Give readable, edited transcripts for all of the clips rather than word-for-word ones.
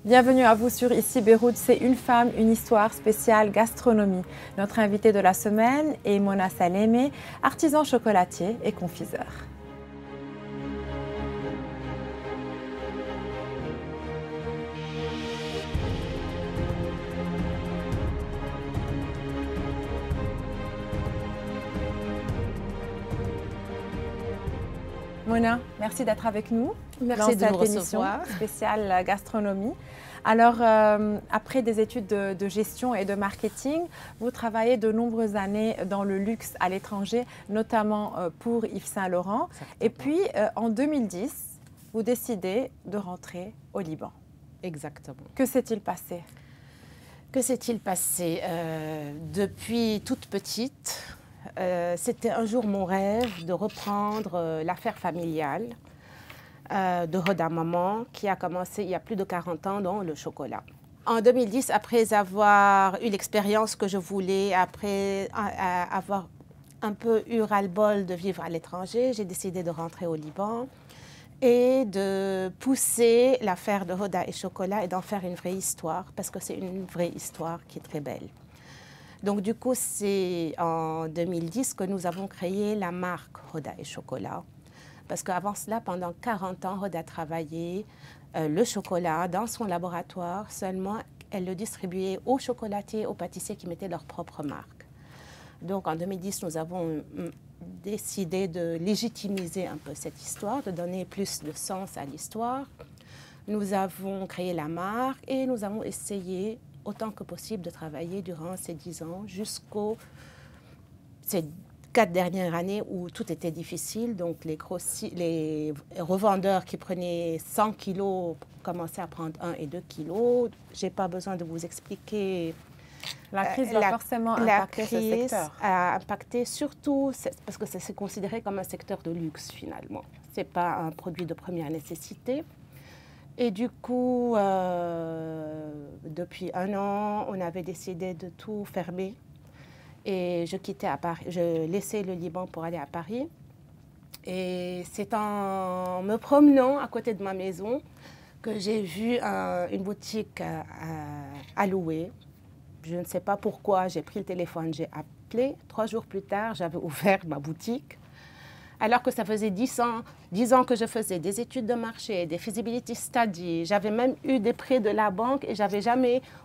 Bienvenue à vous sur Ici Beyrouth, c'est une femme, une histoire spéciale gastronomie. Notre invité de la semaine est Mona Salémé, artisan chocolatier et confiseur. Mona, merci d'être avec nous. Merci dans de nous cette émission recevoir. Spéciale gastronomie. Alors, après des études de gestion et de marketing, vous travaillez de nombreuses années dans le luxe à l'étranger, notamment pour Yves Saint Laurent. Et puis, en 2010, vous décidez de rentrer au Liban. Exactement. Que s'est-il passé? Que s'est-il passé depuis toute petite, c'était un jour mon rêve de reprendre l'affaire familiale de Hoda Maman, qui a commencé il y a plus de 40 ans dans le chocolat. En 2010, après avoir eu l'expérience que je voulais, après avoir un peu eu ras-le-bol de vivre à l'étranger, j'ai décidé de rentrer au Liban et de pousser l'affaire de Hoda et Chocolat et d'en faire une vraie histoire, parce que c'est une vraie histoire qui est très belle. Donc du coup, c'est en 2010 que nous avons créé la marque Hoda et Chocolat. Parce qu'avant cela, pendant 40 ans, Hoda travaillait le chocolat dans son laboratoire. Seulement, elle le distribuait aux chocolatiers, aux pâtissiers qui mettaient leur propre marque. Donc en 2010, nous avons décidé de légitimiser un peu cette histoire, de donner plus de sens à l'histoire. Nous avons créé la marque et nous avons essayé autant que possible de travailler durant ces 10 ans jusqu'aux ces 4 dernières années où tout était difficile. Donc les revendeurs qui prenaient 100 kilos commençaient à prendre 1 et 2 kilos. Je n'ai pas besoin de vous expliquer. La crise va forcément impacter ce secteur. A impacté surtout, parce que c'est considéré comme un secteur de luxe finalement. Ce n'est pas un produit de première nécessité. Et du coup, depuis 1 an, on avait décidé de tout fermer. Et je quittais à Paris, je laissais le Liban pour aller à Paris. Et c'est en me promenant à côté de ma maison que j'ai vu une boutique à louer. Je ne sais pas pourquoi, j'ai pris le téléphone, j'ai appelé. 3 jours plus tard, j'avais ouvert ma boutique. Alors que ça faisait 10 ans que je faisais des études de marché, des feasibility studies. J'avais même eu des prêts de la banque et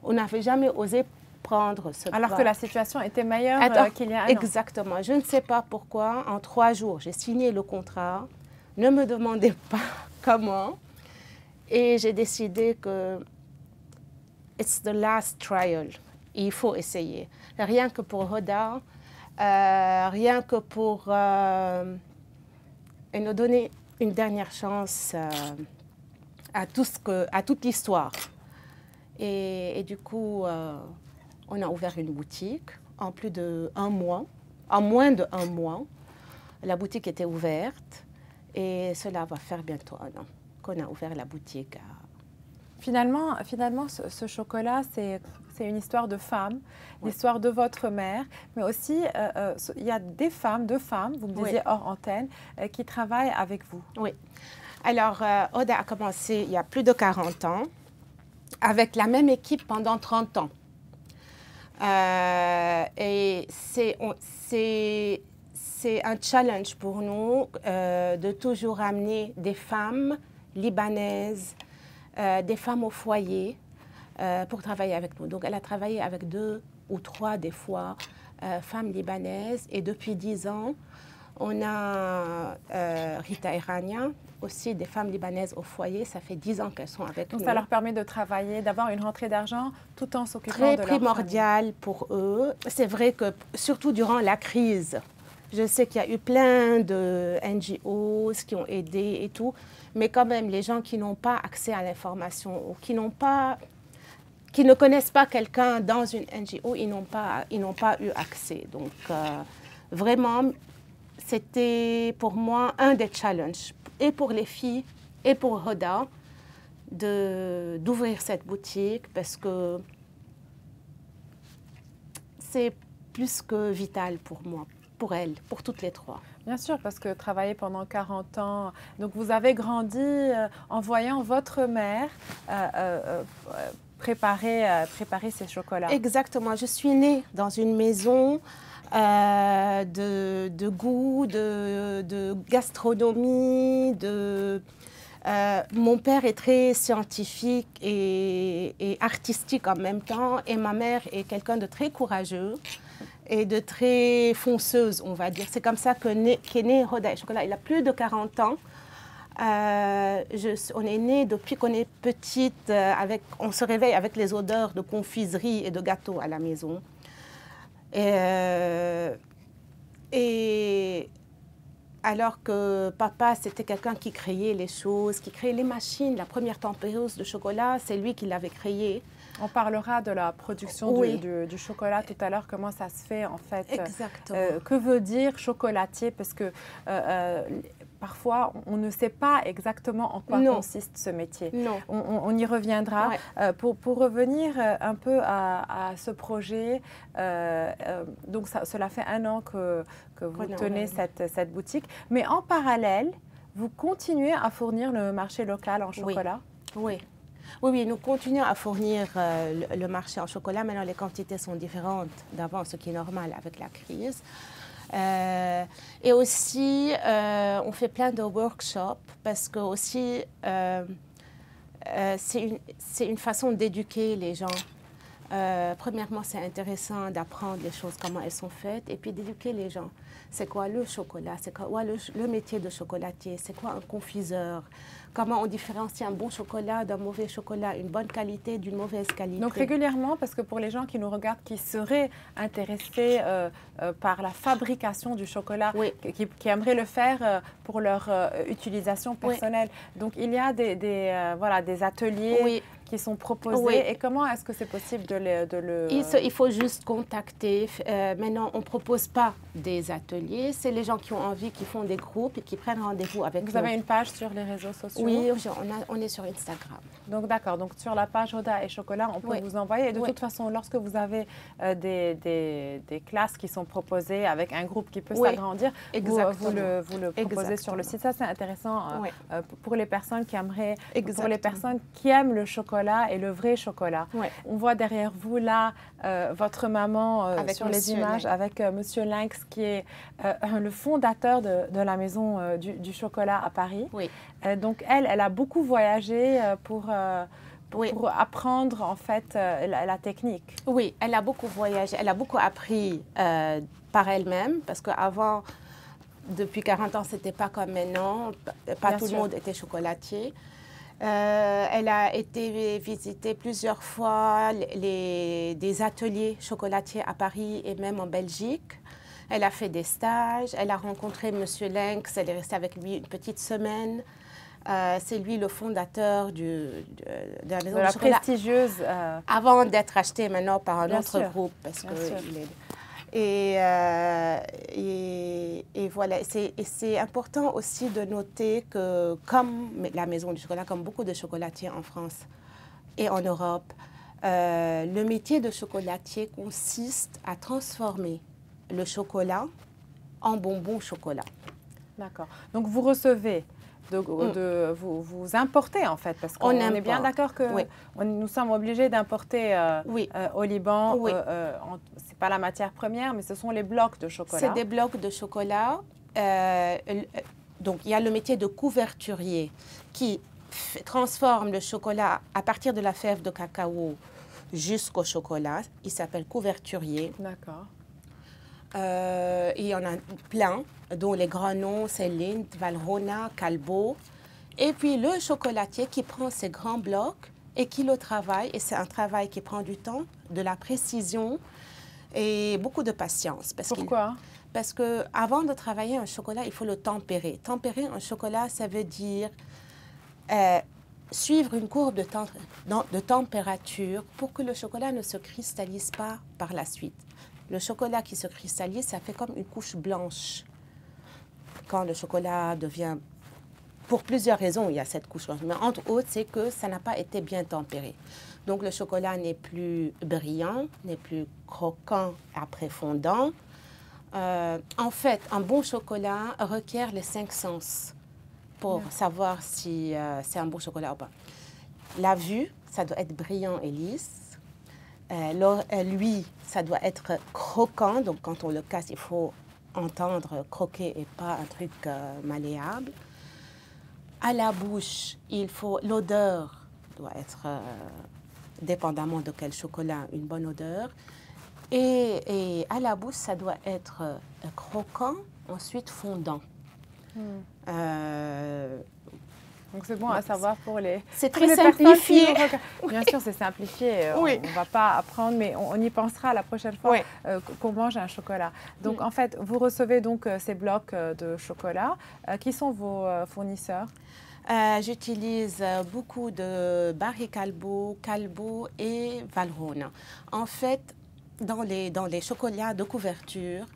on n'avait jamais osé prendre ce Alors que la situation était meilleure qu'il y a 1 an. Exactement. Je ne sais pas pourquoi. En 3 jours, j'ai signé le contrat. Ne me demandez pas comment. Et j'ai décidé que it's the last trial. Il faut essayer. Rien que pour Hoda, rien que pour nous donner une dernière chance à toute l'histoire. Et du coup, on a ouvert une boutique en plus d'1 mois, en moins d'1 mois. La boutique était ouverte et cela va faire bientôt 1 an qu'on a ouvert la boutique. Finalement, ce chocolat, c'est une histoire de femme, l'histoire de votre mère, mais aussi il y a deux femmes, vous me disiez hors antenne, qui travaillent avec vous. Oui. Alors, Hoda a commencé il y a plus de 40 ans avec la même équipe pendant 30 ans. Et c'est un challenge pour nous de toujours amener des femmes libanaises, des femmes au foyer pour travailler avec nous. Donc elle a travaillé avec 2 ou 3 des fois femmes libanaises et depuis 10 ans, on a Rita et Rania, aussi des femmes libanaises au foyer. Ça fait 10 ans qu'elles sont avec nous. Donc ça leur permet de travailler, d'avoir une rentrée d'argent tout en s'occupant de leur famille. Très primordial pour eux. C'est vrai que surtout durant la crise, je sais qu'il y a eu plein de NGOs qui ont aidé et tout, mais quand même les gens qui n'ont pas accès à l'information ou qui ne connaissent pas quelqu'un dans une NGO, ils n'ont pas eu accès. Donc vraiment, c'était pour moi un des challenges, et pour les filles, et pour Hoda, d'ouvrir cette boutique, parce que c'est plus que vital pour moi, pour elle, pour toutes les 3. Bien sûr, parce que travailler pendant 40 ans, donc vous avez grandi en voyant votre mère préparer ces chocolats. Exactement. Je suis née dans une maison de goût, de gastronomie, mon père est très scientifique et artistique en même temps, et ma mère est quelqu'un de très courageux et de très fonceuse, on va dire. C'est comme ça qu'est né Roda et Chocolat. Il a plus de 40 ans. On est né depuis qu'on est petite, on se réveille avec les odeurs de confiserie et de gâteaux à la maison. Et alors que papa, c'était quelqu'un qui créait les choses, qui créait les machines. La première tempéreuse de chocolat, c'est lui qui l'avait créée. On parlera de la production Oui. du chocolat tout à l'heure, comment ça se fait en fait. Exactement. Que veut dire chocolatier? Parce que parfois, on ne sait pas exactement en quoi consiste ce métier. Non. On y reviendra. Ouais. Pour revenir un peu à ce projet, donc cela fait 1 an que vous tenez cette boutique. Mais en parallèle, vous continuez à fournir le marché local en chocolat? Oui. Oui, nous continuons à fournir le marché en chocolat. Maintenant, les quantités sont différentes d'avant, ce qui est normal avec la crise. Et aussi, on fait plein de workshops parce que aussi, c'est une façon d'éduquer les gens. Premièrement, c'est intéressant d'apprendre les choses, comment elles sont faites, et puis d'éduquer les gens. C'est quoi le chocolat? C'est quoi le métier de chocolatier? C'est quoi un confiseur? Comment on différencie un bon chocolat d'un mauvais chocolat, une bonne qualité d'une mauvaise qualité? Donc régulièrement, parce que pour les gens qui nous regardent, qui seraient intéressés par la fabrication du chocolat, qui aimeraient le faire pour leur utilisation personnelle, donc il y a des ateliers qui sont proposés. Et comment est-ce que c'est possible de le... Il faut juste contacter. Maintenant, on ne propose pas des ateliers. C'est les gens qui ont envie, qui font des groupes et qui prennent rendez-vous avec nous. Vous avez une page sur les réseaux sociaux? Oui, on est sur Instagram. Donc d'accord, donc sur la page Roda et Chocolat, on peut vous envoyer. Et de toute façon, lorsque vous avez des classes qui sont proposées avec un groupe qui peut s'agrandir, vous le proposez sur le site. Ça, c'est intéressant pour les personnes qui aimeraient, pour les personnes qui aiment le chocolat et le vrai chocolat. On voit derrière vous là votre maman sur les images avec Monsieur Lynx qui est le fondateur de la maison du chocolat à Paris. Donc elle a beaucoup voyagé pour apprendre en fait la technique. Oui, elle a beaucoup voyagé, elle a beaucoup appris par elle-même parce qu'avant, depuis 40 ans, c'était pas comme maintenant, pas tout le monde était chocolatier. Elle a été visiter plusieurs fois des ateliers chocolatiers à Paris et même en Belgique. Elle a fait des stages, elle a rencontré M. Lynx, elle est restée avec lui une petite semaine. C'est lui le fondateur de la maison de chocolat. Prestigieuse. Avant d'être acheté maintenant par un autre groupe. Parce que et voilà, c'est important aussi de noter que comme la maison du chocolat, comme beaucoup de chocolatiers en France et en Europe, le métier de chocolatier consiste à transformer le chocolat en bonbons chocolat. D'accord. Donc vous recevez, vous importez en fait, parce qu'on est bien d'accord que nous sommes obligés d'importer au Liban. C'est pas la matière première, mais ce sont les blocs de chocolat. C'est des blocs de chocolat. Donc il y a le métier de couverturier qui transforme le chocolat à partir de la fève de cacao jusqu'au chocolat. Il s'appelle couverturier. D'accord. Il y en a plein, dont les grands noms, c'est Lindt, Valrhona, Calbo. Et puis le chocolatier qui prend ces grands blocs et qui le travaille. Et c'est un travail qui prend du temps, de la précision et beaucoup de patience. Pourquoi? Parce qu'avant de travailler un chocolat, il faut le tempérer. Tempérer un chocolat, ça veut dire suivre une courbe de température pour que le chocolat ne se cristallise pas par la suite. Le chocolat qui se cristallise, ça fait comme une couche blanche. Quand le chocolat devient... Pour plusieurs raisons, il y a cette couche blanche. Mais entre autres, c'est que ça n'a pas été bien tempéré. Donc le chocolat n'est plus brillant, n'est plus croquant après fondant. En fait, un bon chocolat requiert les 5 sens pour savoir si c'est un bon chocolat ou pas. La vue, ça doit être brillant et lisse. Lui, ça doit être croquant. Donc, quand on le casse, il faut entendre croquer et pas un truc malléable. À la bouche, l'odeur doit être, dépendamment de quel chocolat, une bonne odeur. Et à la bouche, ça doit être croquant, ensuite fondant. Donc c'est bon à savoir pour les... C'est très simplifié. Bien sûr, c'est simplifié. Oui. On ne va pas apprendre, mais on y pensera la prochaine fois qu'on mange un chocolat. Donc en fait, vous recevez donc ces blocs de chocolat. Qui sont vos fournisseurs? J'utilise beaucoup de Barry Callebaut, et Valrhona. En fait, dans les chocolats de couverture,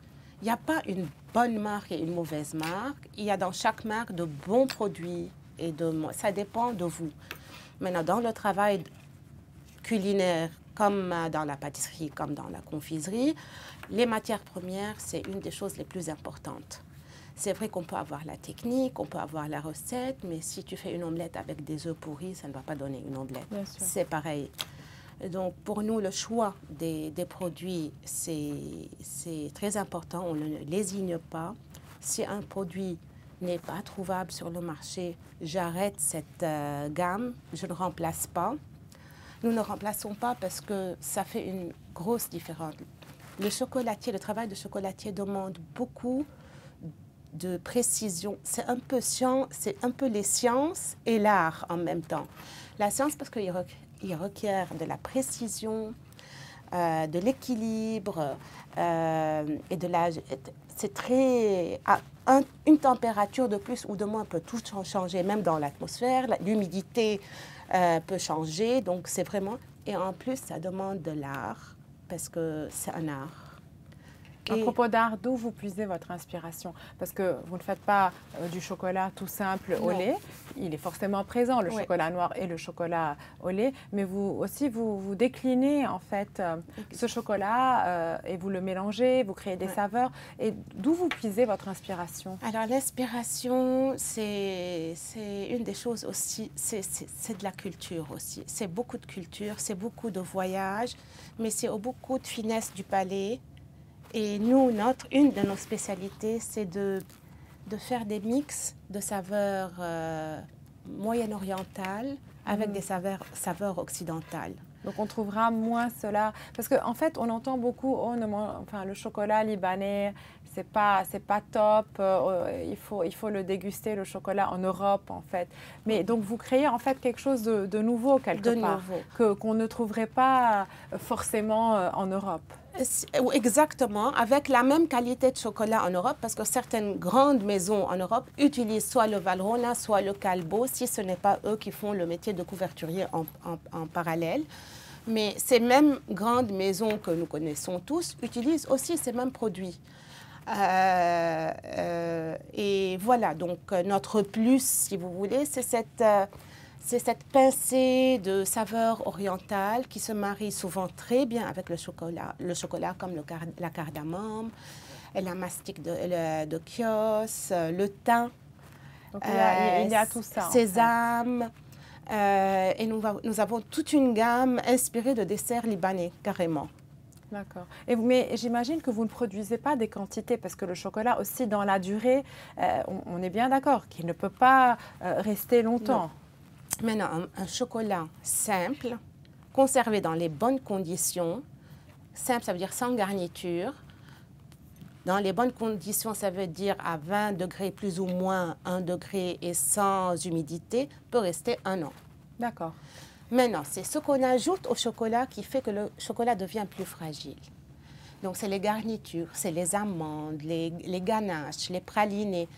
il n'y a pas une bonne marque et une mauvaise marque. Il y a dans chaque marque de bons produits. Ça dépend de vous. Maintenant, dans le travail culinaire, comme dans la pâtisserie, comme dans la confiserie, les matières premières, c'est une des choses les plus importantes. C'est vrai qu'on peut avoir la technique, on peut avoir la recette, mais si tu fais une omelette avec des œufs pourris, ça ne va pas donner une omelette. C'est pareil. Donc, pour nous, le choix des produits, c'est très important. On ne lésigne pas. Si un produit n'est pas trouvable sur le marché, j'arrête cette gamme, je ne remplace pas. Nous ne remplaçons pas parce que ça fait une grosse différence. Le travail de chocolatier demande beaucoup de précision. C'est un peu les sciences et l'art en même temps. La science parce qu'il requiert de la précision, de l'équilibre et de la... C'est très... une température de plus ou de moins peut tout changer, même dans l'atmosphère. L'humidité peut changer, donc c'est vraiment... Et en plus, ça demande de l'art, parce que c'est un art. À propos d'art, d'où vous puisez votre inspiration? Parce que vous ne faites pas du chocolat tout simple au lait. Il est forcément présent, le chocolat noir et le chocolat au lait. Mais vous aussi, vous déclinez en fait ce chocolat et vous le mélangez, vous créez des saveurs. Et d'où vous puisez votre inspiration? Alors l'inspiration, c'est une des choses aussi, c'est de la culture aussi. C'est beaucoup de culture, c'est beaucoup de voyages, mais c'est beaucoup de finesse du palais. Et nous, une de nos spécialités, c'est de faire des mix de saveurs moyen-orientales avec des saveurs occidentales. Donc on trouvera moins cela, parce qu'en fait on entend beaucoup, enfin le chocolat libanais, c'est pas top, il faut le déguster le chocolat en Europe en fait. Mais donc vous créez en fait quelque chose de nouveau quelque part, qu'on ne trouverait pas forcément en Europe. Exactement, avec la même qualité de chocolat en Europe, parce que certaines grandes maisons en Europe utilisent soit le Valrhona, soit le Callebaut, si ce n'est pas eux qui font le métier de couverturier en parallèle. Mais ces mêmes grandes maisons que nous connaissons tous utilisent aussi ces mêmes produits. Et voilà, donc notre plus, si vous voulez, c'est cette pincée de saveurs orientales qui se marie souvent très bien avec le chocolat comme la cardamome, la mastic de Chios, le thym, donc, il y a tout ça, sésame. Et nous avons toute une gamme inspirée de desserts libanais, carrément. D'accord. Mais j'imagine que vous ne produisez pas des quantités, parce que le chocolat aussi, dans la durée, on est bien d'accord qu'il ne peut pas rester longtemps. Non. Maintenant, un chocolat simple, conservé dans les bonnes conditions. Simple, ça veut dire sans garniture. Dans les bonnes conditions, ça veut dire à 20 degrés plus ou moins 1 degré et sans humidité, peut rester 1 an. D'accord. Maintenant, c'est ce qu'on ajoute au chocolat qui fait que le chocolat devient plus fragile. Donc, c'est les garnitures, c'est les amandes, les ganaches, les pralinés.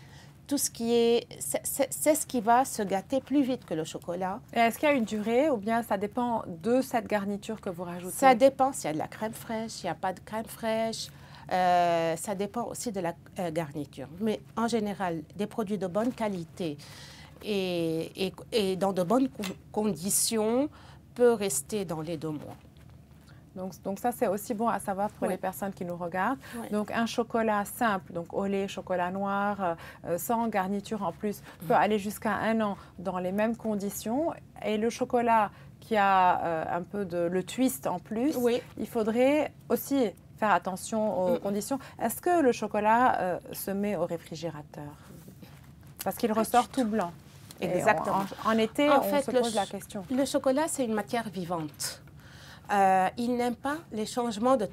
Tout ce qui est... C'est ce qui va se gâter plus vite que le chocolat. Est-ce qu'il y a une durée ou bien ça dépend de cette garniture que vous rajoutez? Ça dépend s'il y a de la crème fraîche, s'il n'y a pas de crème fraîche. Ça dépend aussi de la garniture. Mais en général, des produits de bonne qualité et dans de bonnes conditions peut rester dans les 2 mois. Donc ça, c'est aussi bon à savoir pour les personnes qui nous regardent. Donc un chocolat simple, donc au lait, chocolat noir, sans garniture en plus, peut aller jusqu'à 1 an dans les mêmes conditions. Et le chocolat qui a un peu le twist en plus, il faudrait aussi faire attention aux conditions. Est-ce que le chocolat se met au réfrigérateur? Parce qu'il ressort tout blanc. Exactement. En été, on se pose la question. Le chocolat, c'est une matière vivante. Il n'aime pas les changements de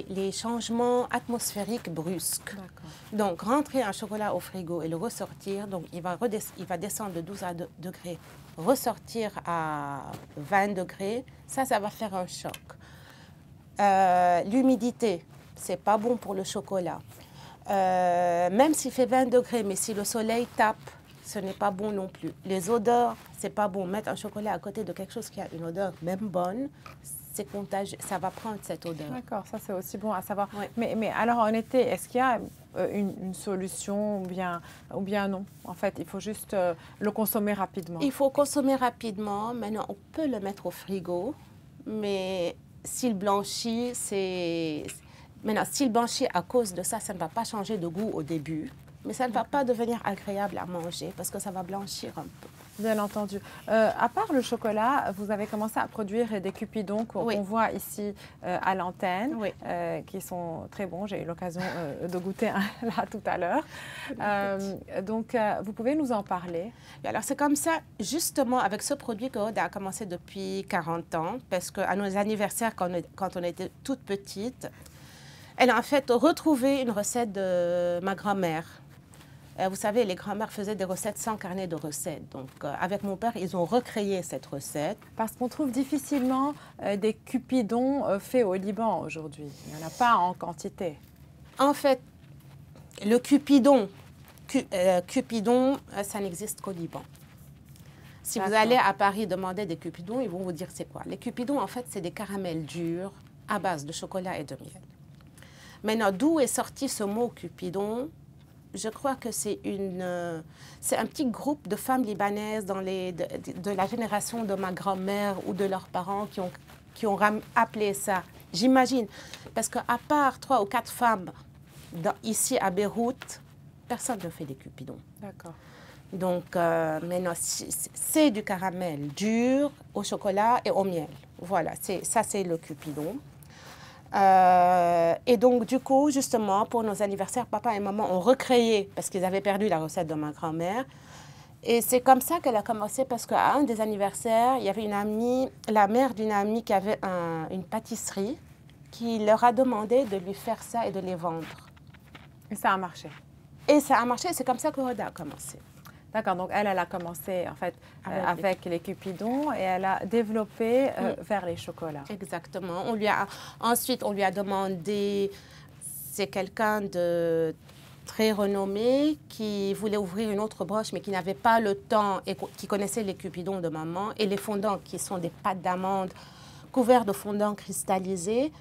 les changements atmosphériques brusques. Donc, rentrer un chocolat au frigo et le ressortir, donc il va descendre de 12 degrés, ressortir à 20 degrés, ça va faire un choc. L'humidité, c'est pas bon pour le chocolat. Même s'il fait 20 degrés, mais si le soleil tape, ce n'est pas bon non plus. Les odeurs, c'est pas bon. Mettre un chocolat à côté de quelque chose qui a une odeur même bonne, c'est contagieux, ça va prendre cette odeur. D'accord, ça c'est aussi bon à savoir. Mais alors en été, est-ce qu'il y a une solution ou bien non? En fait, il faut juste le consommer rapidement. Il faut consommer rapidement. Maintenant, on peut le mettre au frigo, mais s'il blanchit, Maintenant, s'il blanchit à cause de ça, ça ne va pas changer de goût au début. Mais ça ne va pas devenir agréable à manger parce que ça va blanchir un peu. Bien entendu. À part le chocolat, vous avez commencé à produire des cupidons qu'on voit ici à l'antenne, qui sont très bons. J'ai eu l'occasion de goûter un là tout à l'heure. Donc, vous pouvez nous en parler? Alors, c'est comme ça, justement, avec ce produit que Hoda a commencé depuis 40 ans, parce qu'à nos anniversaires, quand on était toute petite, elle a en fait retrouvé une recette de ma grand-mère. Vous savez, les grands-mères faisaient des recettes sans carnet de recettes. Donc, avec mon père, ils ont recréé cette recette. Parce qu'on trouve difficilement des cupidons faits au Liban aujourd'hui. Il n'y en a pas en quantité. En fait, le cupidon, ça n'existe qu'au Liban. Si vous allez à Paris demander des cupidons, ils vont vous dire c'est quoi. Les cupidons, en fait, c'est des caramels durs à base de chocolat et de miel. Maintenant, d'où est sorti ce mot cupidon? Je crois que c'est un petit groupe de femmes libanaises de la génération de ma grand-mère ou de leurs parents qui ont appelé ça. J'imagine. Parce qu'à part 3 ou 4 femmes ici à Beyrouth, personne ne fait des cupidons. D'accord. Donc, maintenant, c'est du caramel dur au chocolat et au miel. Voilà, ça c'est le cupidon. Et donc, du coup, justement, pour nos anniversaires, papa et maman ont recréé, parce qu'ils avaient perdu la recette de ma grand-mère. Et c'est comme ça qu'elle a commencé, parce qu'à un des anniversaires, il y avait une amie, la mère d'une amie qui avait une pâtisserie, qui leur a demandé de lui faire ça et de les vendre. Et ça a marché? Et ça a marché, c'est comme ça que Hoda a commencé. D'accord, donc elle a commencé en fait avec les cupidons et elle a développé vers les chocolats. Exactement. Ensuite, on lui a demandé, c'est quelqu'un de très renommé qui voulait ouvrir une autre branche mais qui n'avait pas le temps et qui connaissait les cupidons de maman et les fondants qui sont des pâtes d'amandes couvertes de fondant cristallisé.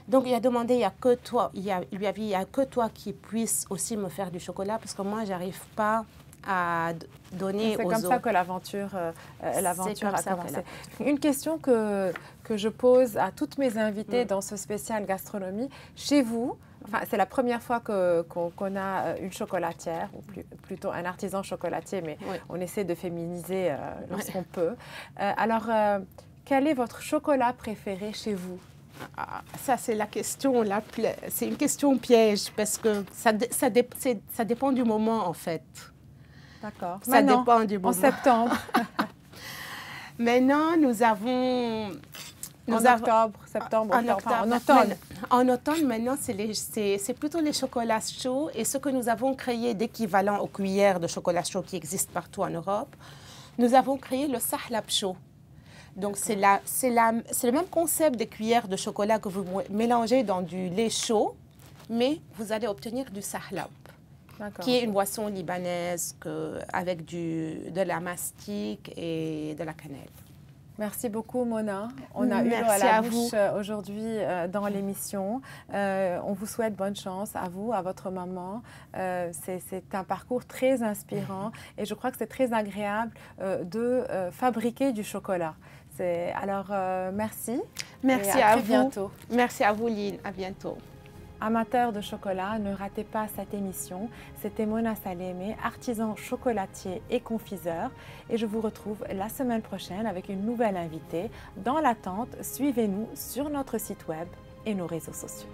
Donc, il a demandé, il n'y a que toi, il lui a dit, il n'y a que toi qui puisse aussi me faire du chocolat parce que moi, je n'arrive pas à donner aux autres. C'est comme ça que l'aventure a commencé. Une question que je pose à toutes mes invitées dans ce spécial gastronomie. Chez vous, c'est la première fois qu'on a une chocolatière, ou plutôt un artisan chocolatier, mais on essaie de féminiser lorsqu'on peut. Alors, quel est votre chocolat préféré chez vous? Ça, c'est la question, c'est une question piège parce que ça dépend du moment, en fait. D'accord. Ça dépend du moment. En septembre. Maintenant, nous avons... En automne. En automne, maintenant, c'est plutôt les chocolats chauds. Et ce que nous avons créé d'équivalent aux cuillères de chocolat chaud qui existent partout en Europe, nous avons créé le sahlab chaud. Donc, c'est le même concept des cuillères de chocolat que vous mélangez dans du lait chaud, mais vous allez obtenir du sahlab, qui est une boisson libanaise avec de la mastic et de la cannelle. Merci beaucoup, Mona. On a eu l'eau à la bouche aujourd'hui dans l'émission. On vous souhaite bonne chance à vous, à votre maman. C'est un parcours très inspirant et je crois que c'est très agréable de fabriquer du chocolat. Alors, merci. Merci et à à très vous. bientôt. Merci à vous, Lynn. À bientôt. Amateurs de chocolat, ne ratez pas cette émission. C'était Mona Salémé, artisan chocolatier et confiseur. Et je vous retrouve la semaine prochaine avec une nouvelle invitée. Dans l'attente, suivez-nous sur notre site web et nos réseaux sociaux.